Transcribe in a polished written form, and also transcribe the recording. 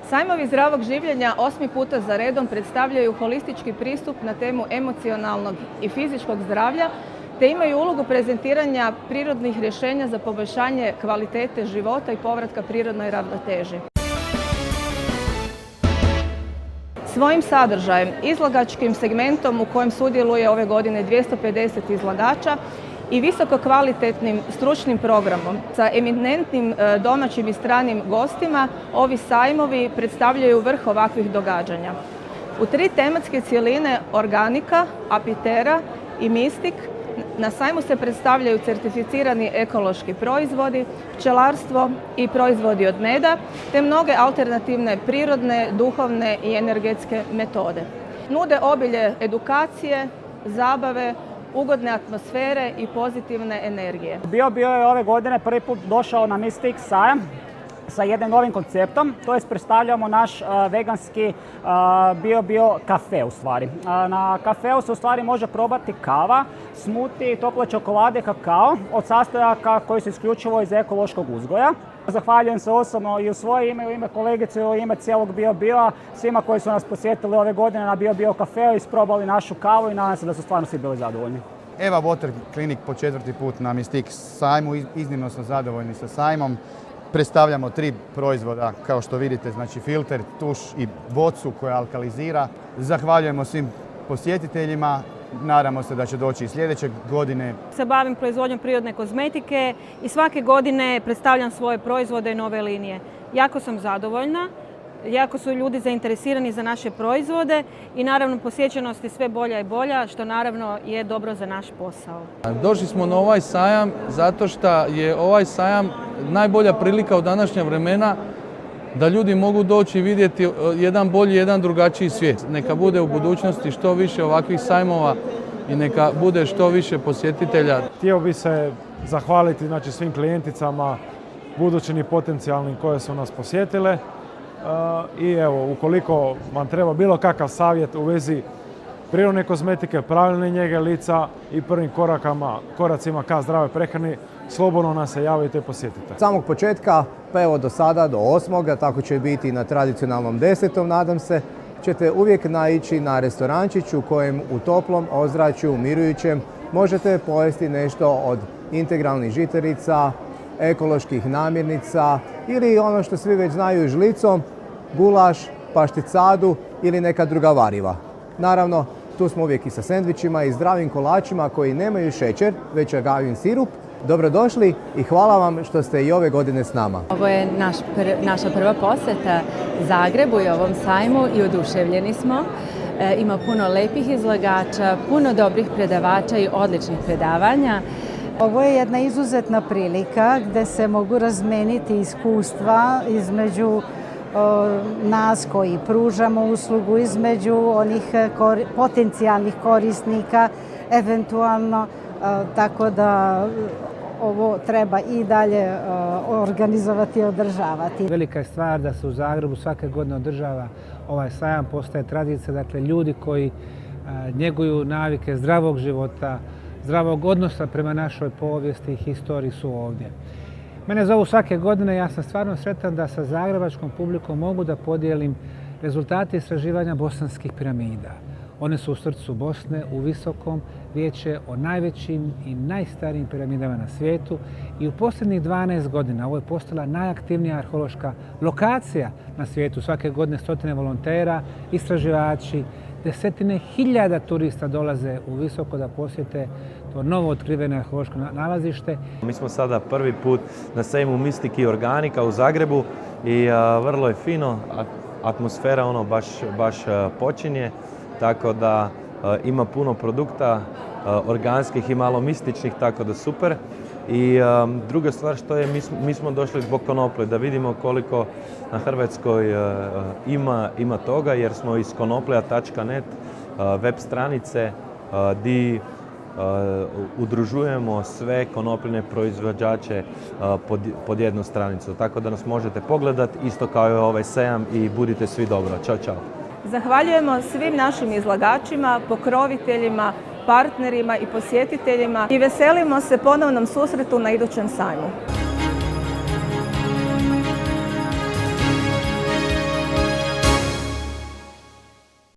Sajmovi zdravog življenja 8. puta za redom predstavljaju holistički pristup na temu emocionalnog i fizičkog zdravlja, te imaju ulogu prezentiranja prirodnih rješenja za poboljšanje kvalitete života i povratka prirodnoj ravnoteži. Svojim sadržajem, izlagačkim segmentom u kojem sudjeluje ove godine 250 izlagača i visoko kvalitetnim stručnim programom sa eminentnim domaćim i stranim gostima, ovi sajmovi predstavljaju vrh ovakvih događanja. U 3 tematske cjeline Organika, Apitera i Mistik na sajmu se predstavljaju certificirani ekološki proizvodi, pčelarstvo i proizvodi od meda, te mnoge alternativne prirodne, duhovne i energetske metode. Nude obilje edukacije, zabave, ugodne atmosfere i pozitivne energije. Bio je ove godine prvi put došao na Mistik sajam sa jednim novim konceptom, to jest predstavljamo naš veganski bio kafe u stvari. Na kafeu se u stvari može probati kava, smuti, tople čokolade, kakao od sastojaka koji su isključivo iz ekološkog uzgoja. Zahvaljujem se osobno i u svoje ime, u ime kolegice, u ime cijelog Bio, svima koji su nas posjetili ove godine na Bio kafeu, isprobali našu kavu i nadam se da su stvarno svi bili zadovoljni. Eva Water Clinic po 4. put na Mistik sajmu, iznimno smo zadovoljni sa sajmom. Predstavljamo 3 proizvoda, kao što vidite, znači filter, tuš i bocu koja alkalizira. Zahvaljujemo svim posjetiteljima, nadamo se da će doći i sljedeće godine. Se bavim proizvodnjom prirodne kozmetike i svake godine predstavljam svoje proizvode i nove linije. Jako sam zadovoljna, jako su ljudi zainteresirani za naše proizvode i naravno posjećenost je sve bolja i bolja, što naravno je dobro za naš posao. Došli smo na ovaj sajam zato što je ovaj sajam najbolja prilika u današnja vremena da ljudi mogu doći i vidjeti jedan bolji, jedan drugačiji svijet. Neka bude u budućnosti što više ovakvih sajmova i neka bude što više posjetitelja. Htio bi se zahvaliti svim klijenticama, budućim i potencijalnim koje su nas posjetile. I evo, ukoliko vam treba bilo kakav savjet u vezi prirodne kozmetike, pravilne njege lica i prvim koracima ka zdravoj prehrani, slobodno nas se javite i posjetite. Od samog početka, pa evo do sada, do 8. tako će biti na tradicionalnom 10. nadam se, ćete uvijek naići na restorančić u kojem u toplom ozračju, mirujućem, možete pojesti nešto od integralnih žitarica, ekoloških namirnica ili ono što svi već znaju žlicom, gulaš, pašticadu ili neka druga variva. Naravno, tu smo uvijek i sa sendvičima i zdravim kolačima koji nemaju šećer, već agavin sirup. Dobrodošli i hvala vam što ste i ove godine s nama. Ovo je naša prva posjeta Zagrebu i ovom sajmu i oduševljeni smo. Ima puno lepih izlagača, puno dobrih predavača i odličnih predavanja. Ovo je jedna izuzetna prilika gdje se mogu razmeniti iskustva između nas koji pružamo uslugu, između onih potencijalnih korisnika, eventualno, tako da ovo treba i dalje organizovati i održavati. Velika je stvar da se u Zagrebu svake godine održava ovaj sajam, postaje tradicija, dakle ljudi koji njeguju navike zdravog života, zdravog odnosa prema našoj povijesti i historiji su ovdje. Mene zovu svake godine, ja sam stvarno sretan da sa zagrebačkom publikom mogu da podijelim rezultate istraživanja bosanskih piramida. One su u srcu Bosne, u Visokom, riječ je o najvećim i najstarijim piramidama na svijetu i u posljednjih 12 godina ovo je postala najaktivnija arheološka lokacija na svijetu. Svake godine stotine volontera, istraživači, desetine hiljada turista dolaze u Visoko da posjete to novo otkriveno arheološko nalazište. Mi smo sada prvi put na sajmu Mistik i Organika u Zagrebu i vrlo je fino, atmosfera baš počinje, tako da ima puno produkta organskih i malo mističnih, tako da super. I druga stvar što je, mi smo došli zbog konoplje, da vidimo koliko na Hrvatskoj ima toga, jer smo iz konoplja.net web stranice di udružujemo sve konopljene proizvođače pod jednu stranicu. Tako da nas možete pogledati isto kao i ovaj sajam i budite svi dobro. Ćao, čao. Zahvaljujemo svim našim izlagačima, pokroviteljima, partnerima i posjetiteljima i veselimo se ponovnom susretu na idućem sajmu.